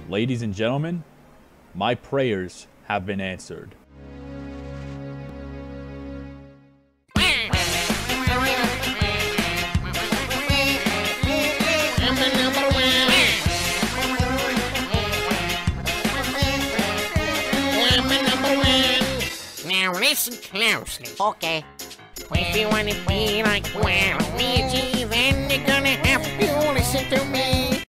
Ladies and gentlemen, my prayers have been answered. Now listen closely. Okay. If you wanna be like Luigi, then you're gonna have to listen to me.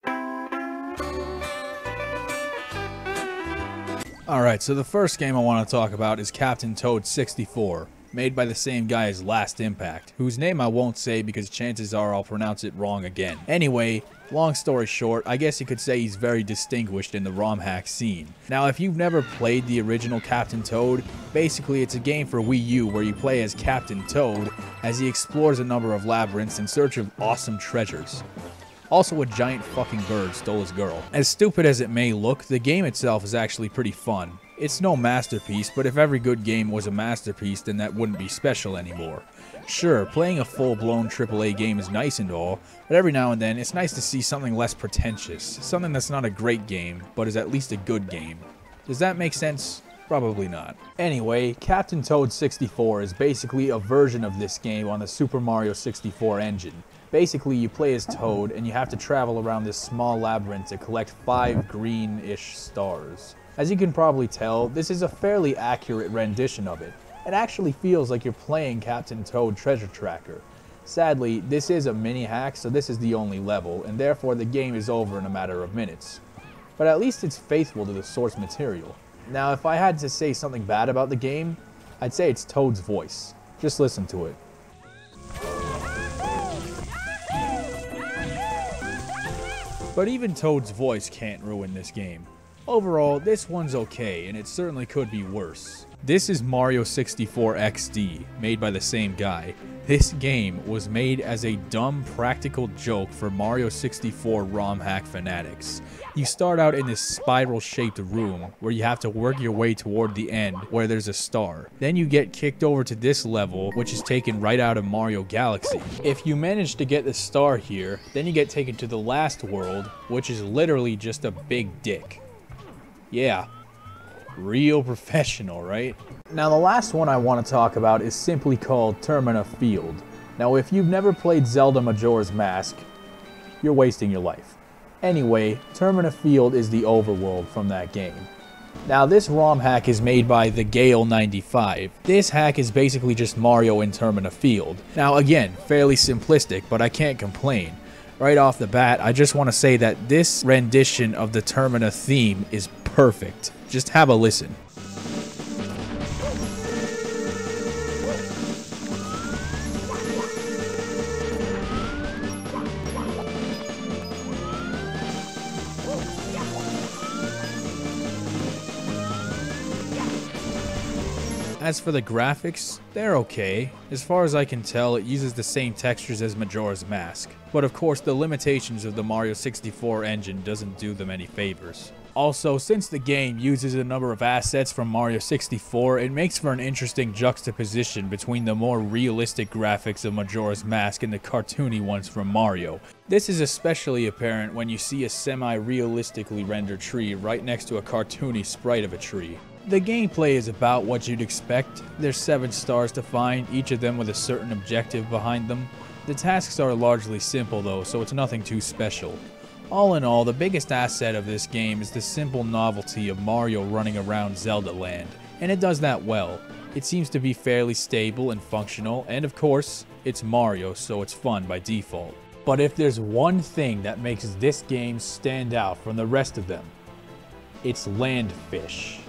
Alright, so the first game I want to talk about is Captain Toad 64, made by the same guy as Last Impact, whose name I won't say because chances are I'll pronounce it wrong again. Anyway, long story short, I guess you could say he's very distinguished in the ROM hack scene. Now, if you've never played the original Captain Toad, basically it's a game for Wii U where you play as Captain Toad as he explores a number of labyrinths in search of awesome treasures. Also, a giant fucking bird stole his girl. As stupid as it may look, the game itself is actually pretty fun. It's no masterpiece, but if every good game was a masterpiece, then that wouldn't be special anymore. Sure, playing a full-blown AAA game is nice and all, but every now and then it's nice to see something less pretentious, something that's not a great game, but is at least a good game. Does that make sense? Probably not. Anyway, Captain Toad 64 is basically a version of this game on the Super Mario 64 engine. Basically, you play as Toad, and you have to travel around this small labyrinth to collect 5 green-ish stars. As you can probably tell, this is a fairly accurate rendition of it. It actually feels like you're playing Captain Toad Treasure Tracker. Sadly, this is a mini-hack, so this is the only level, and therefore the game is over in a matter of minutes. But at least it's faithful to the source material. Now, if I had to say something bad about the game, I'd say it's Toad's voice. Just listen to it. But even Toad's voice can't ruin this game. Overall, this one's okay, and it certainly could be worse. This is Mario 64 XD, made by the same guy. This game was made as a dumb practical joke for Mario 64 ROM hack fanatics. You start out in this spiral-shaped room where you have to work your way toward the end where there's a star. Then you get kicked over to this level, which is taken right out of Mario Galaxy. If you manage to get the star here, then you get taken to the last world, which is literally just a big dick. Yeah, real professional, right? Now the last one I want to talk about is simply called Termina Field. Now if you've never played Zelda Majora's Mask, you're wasting your life. Anyway, Termina Field is the overworld from that game. Now this ROM hack is made by the Gale95. This hack is basically just Mario in Termina Field. Now again, fairly simplistic, but I can't complain. Right off the bat, I just want to say that this rendition of the Termina theme is perfect. Just have a listen. As for the graphics, they're okay. As far as I can tell, it uses the same textures as Majora's Mask. But of course, the limitations of the Mario 64 engine doesn't do them any favors. Also, since the game uses a number of assets from Mario 64, it makes for an interesting juxtaposition between the more realistic graphics of Majora's Mask and the cartoony ones from Mario. This is especially apparent when you see a semi-realistically rendered tree right next to a cartoony sprite of a tree. The gameplay is about what you'd expect. There's 7 stars to find, each of them with a certain objective behind them. The tasks are largely simple though, so it's nothing too special. All in all, the biggest asset of this game is the simple novelty of Mario running around Zelda Land, and it does that well. It seems to be fairly stable and functional, and of course, it's Mario, so it's fun by default. But if there's one thing that makes this game stand out from the rest of them, it's Landfish.